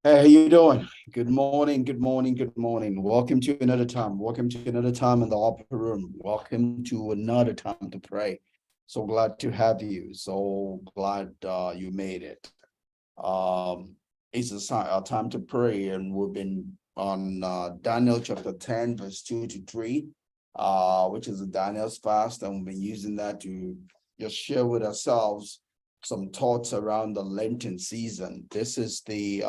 Hey, how you doing? Good morning, good morning, good morning. Welcome to another time. Welcome to another time in the upper room. Welcome to another time to pray. So glad to have you. So glad you made it. It's a time to pray, and we've been on Daniel chapter 10, verse 2 to 3, which is the Daniel's fast, and we've been using that to just share with ourselves some thoughts around the Lenten season. This is the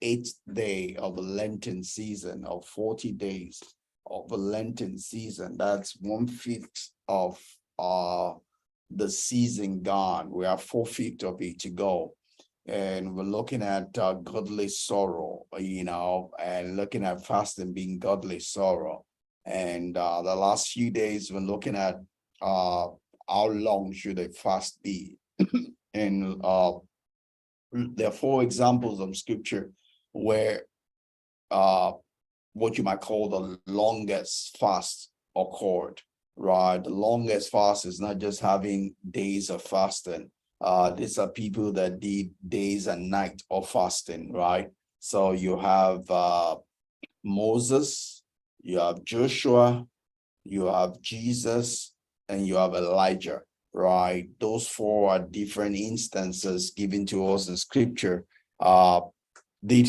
eighth day of the Lenten season, of 40 days of the Lenten season. That's 1/5 of the season gone. We have 4/5 of it to go. And we're looking at godly sorrow, and looking at fasting being godly sorrow. And the last few days, we're looking at how long should a fast be? And there are 4 examples of scripture where what you might call the longest fast occurred, right? The longest fast is not just having days of fasting. These are people that did days and night of fasting, right? So you have Moses, you have Joshua, you have Jesus, and you have Elijah, right? Those 4 are different instances given to us in scripture. They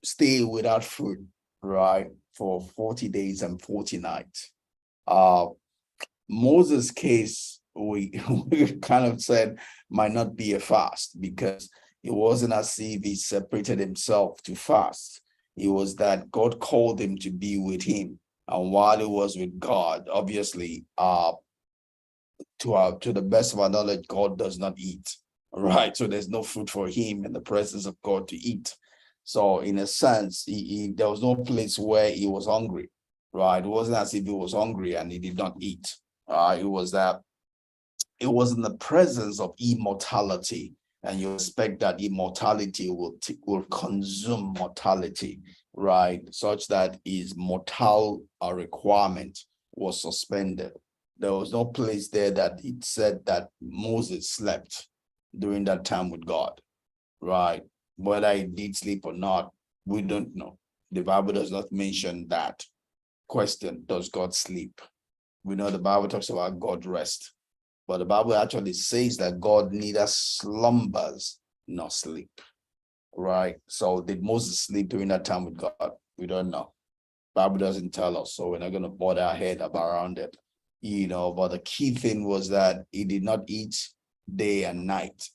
stay without food, right, for 40 days and 40 nights. Moses' case, we kind of said might not be a fast, because it wasn't as if he separated himself to fast. It was that God called him to be with him. And while he was with God, obviously, to the best of our knowledge, God does not eat, right? So there's no food for him in the presence of God to eat. So in a sense, there was no place where he was hungry, right? It wasn't as if he was hungry and he did not eat. It was that it was in the presence of immortality, and you expect that immortality will consume mortality, right? Such that his mortal requirement was suspended. There was no place there that it said that Moses slept during that time with God, right? Whether he did sleep or not, we don't know. The Bible does not mention that. Question: does God sleep? We know the Bible talks about God rest, but the Bible actually says that God neither slumbers nor sleep, right? So did Moses sleep during that time with God? We don't know. The Bible doesn't tell us, so we're not going to bother our head around it. But the key thing was that he did not eat day and night.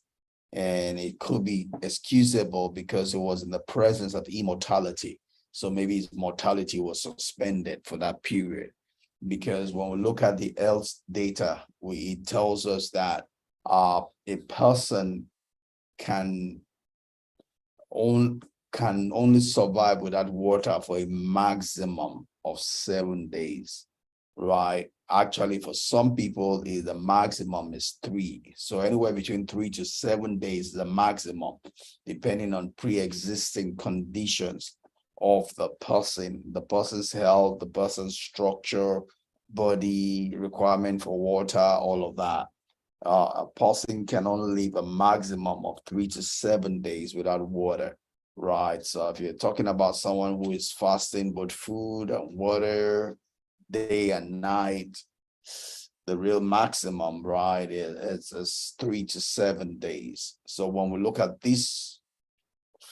And it could be excusable because it was in the presence of immortality. So maybe his mortality was suspended for that period. Because when we look at the health data, it tells us that a person can only survive without water for a maximum of 7 days, right? Actually, for some people, the maximum is 3. So anywhere between 3 to 7 days is the maximum, depending on pre-existing conditions of the person's health, the person's structure, body requirement for water, all of that. A person can only live a maximum of 3 to 7 days without water, right? So if you're talking about someone who is fasting both food and water day and night, the real maximum, right, is 3 to 7 days. So when we look at these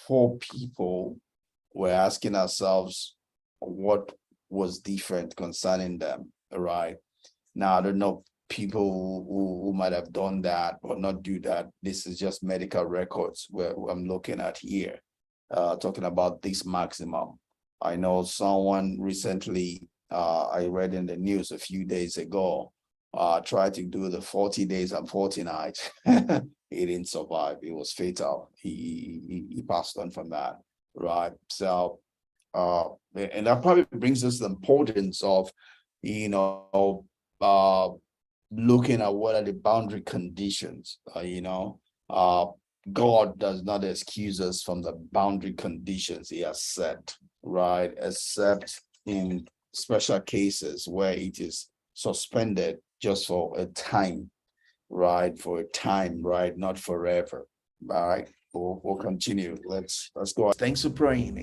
4 people, we're asking ourselves what was different concerning them, right? Now, I don't know people who might have done that or not do that. This is just medical records where I'm looking at here, talking about this maximum. I know someone recently, I read in the news a few days ago, tried to do the 40 days and 40 nights. He didn't survive. It was fatal. He passed on from that, right? So, and that probably brings us the importance of, looking at what are the boundary conditions. God does not excuse us from the boundary conditions he has set, right? Except in special cases where it is suspended just for a time, right? For a time, right? Not forever, right? we'll continue. Let's go. Thanks for praying,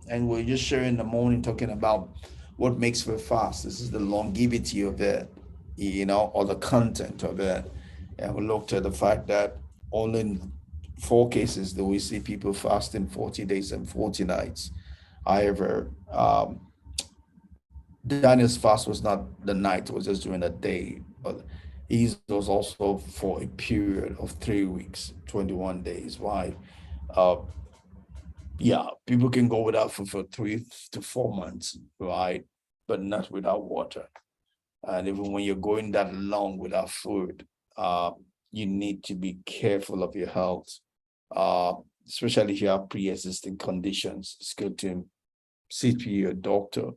and we're just sharing the morning, talking about what makes for fast. This is the longevity of it, or the content of it. And we looked at the fact that only in 4 cases do we see people fasting 40 days and 40 nights. However, Daniel's fast was not the night, it was just during the day, but his was also for a period of 3 weeks, 21 days. Why? Uh, yeah, people can go without food for 3 to 4 months, right? But not without water. And even when you're going that long without food, you need to be careful of your health, uh, especially if you have pre-existing conditions. It's good to see to your doctor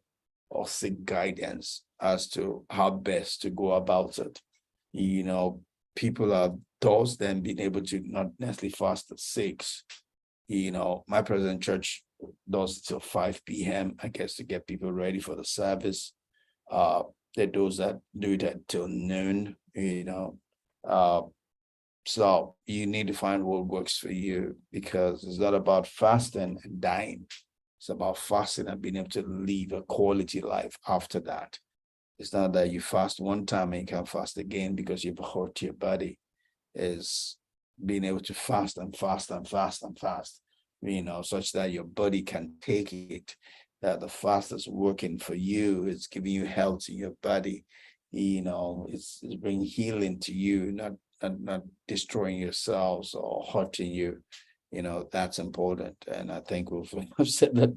or seek guidance as to how best to go about it. People are those then being able to not necessarily fast at 6. My present church does till 5 p.m., I guess, to get people ready for the service. There are those that do it until noon, so you need to find what works for you, because it's not about fasting and dying. It's about fasting and being able to live a quality life after that. It's not that you fast one time and you can't fast again because you've hurt your body. Is being able to fast and fast and fast and fast, such that your body can take it, that the fast is working for you. It's giving you health in your body. It's bringing healing to you, not destroying yourselves or hurting you. That's important. And I think I've said that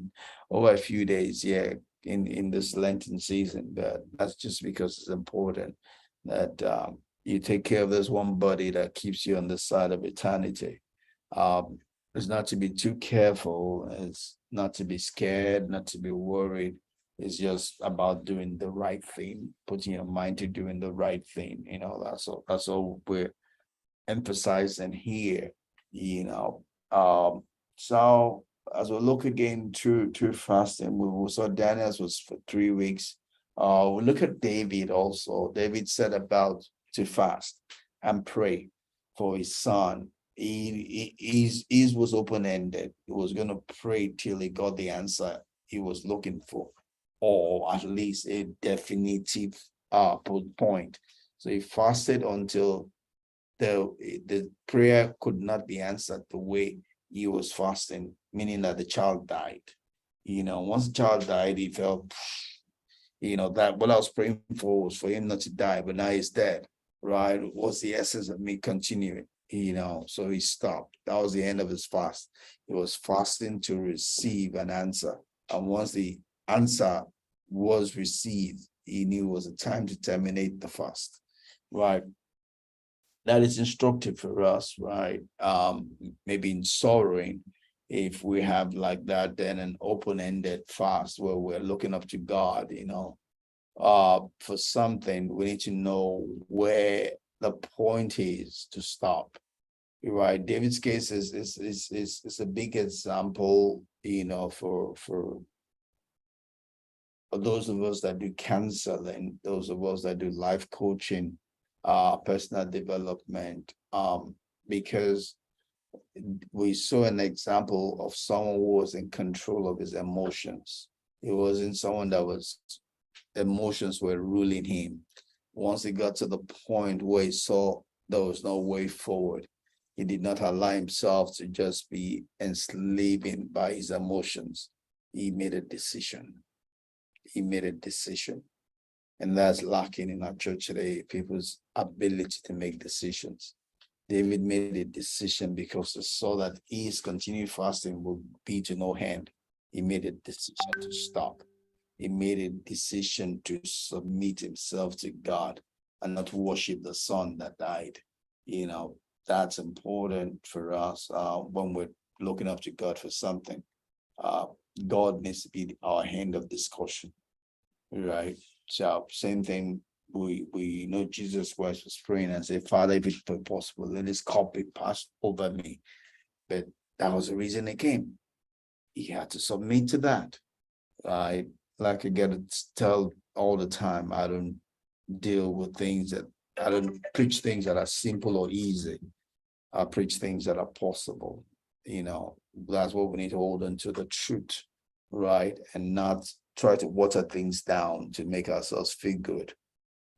over a few days, yeah, in this Lenten season, but that's just because it's important that you take care of this one body that keeps you on the side of eternity. It's not to be too careful. It's not to be scared, not to be worried. It's just about doing the right thing, putting your mind to doing the right thing. That's all we're emphasizing here. You know, so as we look again through fasting, we saw Daniel's was for 3 weeks. We look at David also. David said about to fast and pray for his son. His was open-ended. He was going to pray till he got the answer he was looking for, or at least a definitive point. So he fasted until the prayer could not be answered the way he was fasting, meaning that the child died. Once the child died, he felt, that what I was praying for was for him not to die, but now he's dead, right? What's the essence of me continuing? So he stopped. That was the end of his fast. He was fasting to receive an answer. And once the answer was received, he knew it was a time to terminate the fast, right? That is instructive for us, right? Maybe in sorrowing, if we have like that, then an open-ended fast where we're looking up to God, for something, we need to know where the point is to stop. Right. David's case is a big example, for those of us that do counseling, those of us that do life coaching, personal development, because we saw an example of someone who was in control of his emotions. It wasn't someone that was emotions were ruling him. Once he got to the point where he saw there was no way forward, he did not allow himself to just be enslaved by his emotions. He made a decision. And that's lacking in our church today, people's ability to make decisions. David made a decision because he saw that his continued fasting would be to no end. He made a decision to stop. He made a decision to submit himself to God and not worship the son that died. That's important for us when we're looking up to God for something. God needs to be our hand of discussion, right? So same thing, we know Jesus Christ was praying and said, Father, if it's possible, let this cup be passed over me. But that was the reason he came. He had to submit to that. I like I get to tell all the time, I don't deal with things that I don't preach things that are simple or easy. I preach things that are possible. That's what we need to hold on to, the truth, right? And not try to water things down to make ourselves feel good.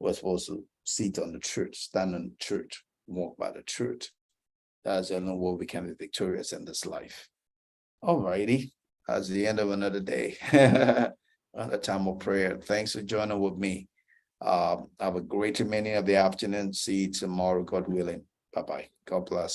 We're supposed to sit on the truth, stand on the truth, walk by the truth. That's the only way we can be victorious in this life. All righty. That's the end of another day. Another time of prayer. Thanks for joining with me. Have a great remaining of the afternoon. See you tomorrow, God willing. Bye-bye. God bless.